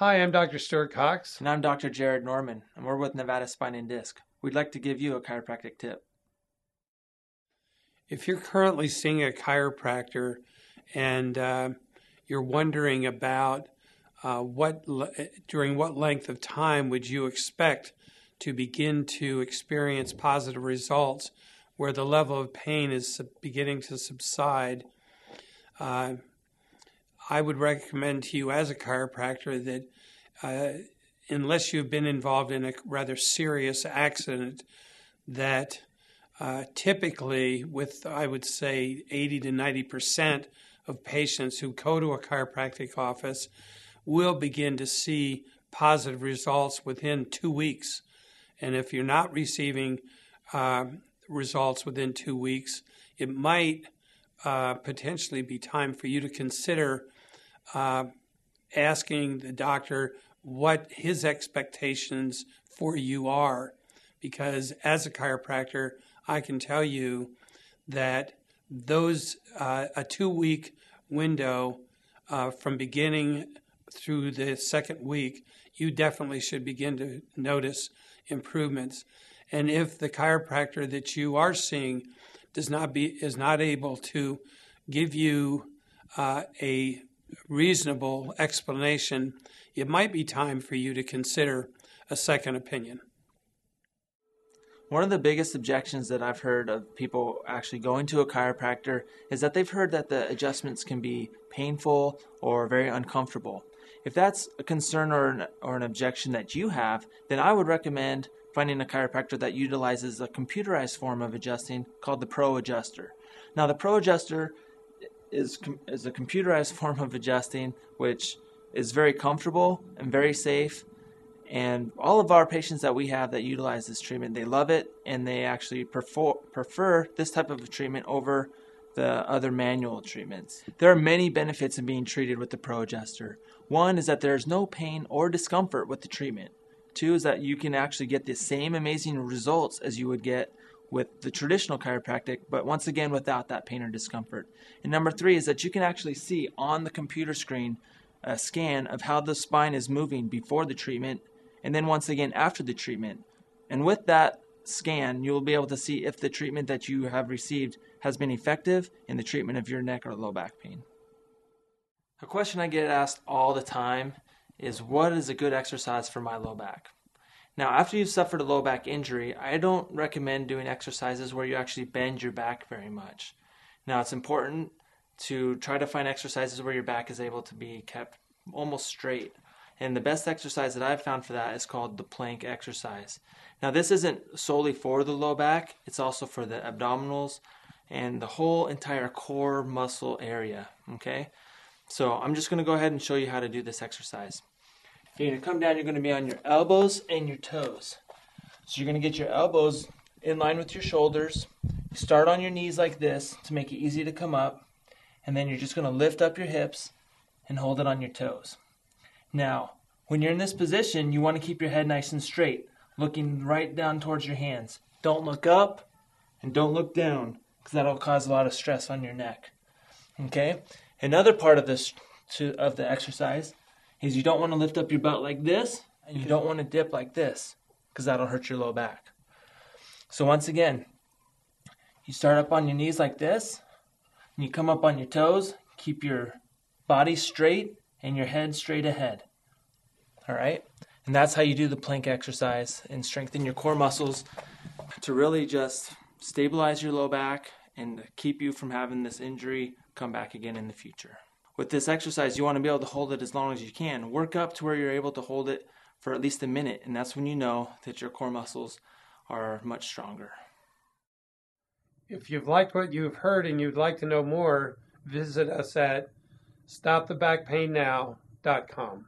Hi, I'm Dr. Stuart Cox. And I'm Dr. Jared Norman, and we're with Nevada Spine and Disc. We'd like to give you a chiropractic tip. If you're currently seeing a chiropractor and you're wondering about during what length of time would you expect to begin to experience positive results where the level of pain is beginning to subside, I would recommend to you as a chiropractor that unless you've been involved in a rather serious accident, that typically with, I would say, 80 to 90% of patients who go to a chiropractic office will begin to see positive results within 2 weeks. And if you're not receiving results within 2 weeks, it might potentially be time for you to consider asking the doctor what his expectations for you are. Because as a chiropractor, I can tell you that those a 2-week window from beginning through the second week, you definitely should begin to notice improvements. And if the chiropractor that you are seeing is not able to give you a reasonable explanation, it might be time for you to consider a second opinion. One of the biggest objections that I've heard of people actually going to a chiropractor is that they've heard that the adjustments can be painful or very uncomfortable. If that's a concern or an objection that you have, then I would recommend finding a chiropractor that utilizes a computerized form of adjusting called the Pro Adjuster. Now, the Pro Adjuster is a computerized form of adjusting which is very comfortable and very safe. And all of our patients that we have that utilize this treatment, they love it, and they actually prefer this type of treatment over the other manual treatments. There are many benefits in being treated with the Pro Adjuster. One is that there's no pain or discomfort with the treatment. Two is that you can actually get the same amazing results as you would get with the traditional chiropractic, but once again without that pain or discomfort. And number three is that you can actually see on the computer screen a scan of how the spine is moving before the treatment and then once again after the treatment. And with that scan, you will be able to see if the treatment that you have received has been effective in the treatment of your neck or low back pain. A question I get asked all the time is, what is a good exercise for my low back? Now, after you've suffered a low back injury, I don't recommend doing exercises where you actually bend your back very much. Now, it's important to try to find exercises where your back is able to be kept almost straight. And the best exercise that I've found for that is called the plank exercise. Now, this isn't solely for the low back, it's also for the abdominals and the whole entire core muscle area, okay? So I'm just going to go ahead and show you how to do this exercise. You're going to come down, you're going to be on your elbows and your toes. So you're going to get your elbows in line with your shoulders. Start on your knees like this to make it easy to come up. And then you're just going to lift up your hips and hold it on your toes. Now, when you're in this position, you want to keep your head nice and straight, looking right down towards your hands. Don't look up and don't look down, because that'll cause a lot of stress on your neck. Okay? Another part of this of the exercise is you don't want to lift up your butt like this, and you don't want to dip like this, because that'll hurt your low back. So once again, you start up on your knees like this, and you come up on your toes, keep your body straight and your head straight ahead. All right? And that's how you do the plank exercise and strengthen your core muscles to really just stabilize your low back and keep you from having this injury come back again in the future. With this exercise, you want to be able to hold it as long as you can. Work up to where you're able to hold it for at least a minute, and that's when you know that your core muscles are much stronger. If you've liked what you've heard and you'd like to know more, visit us at stopthebackpainnow.com.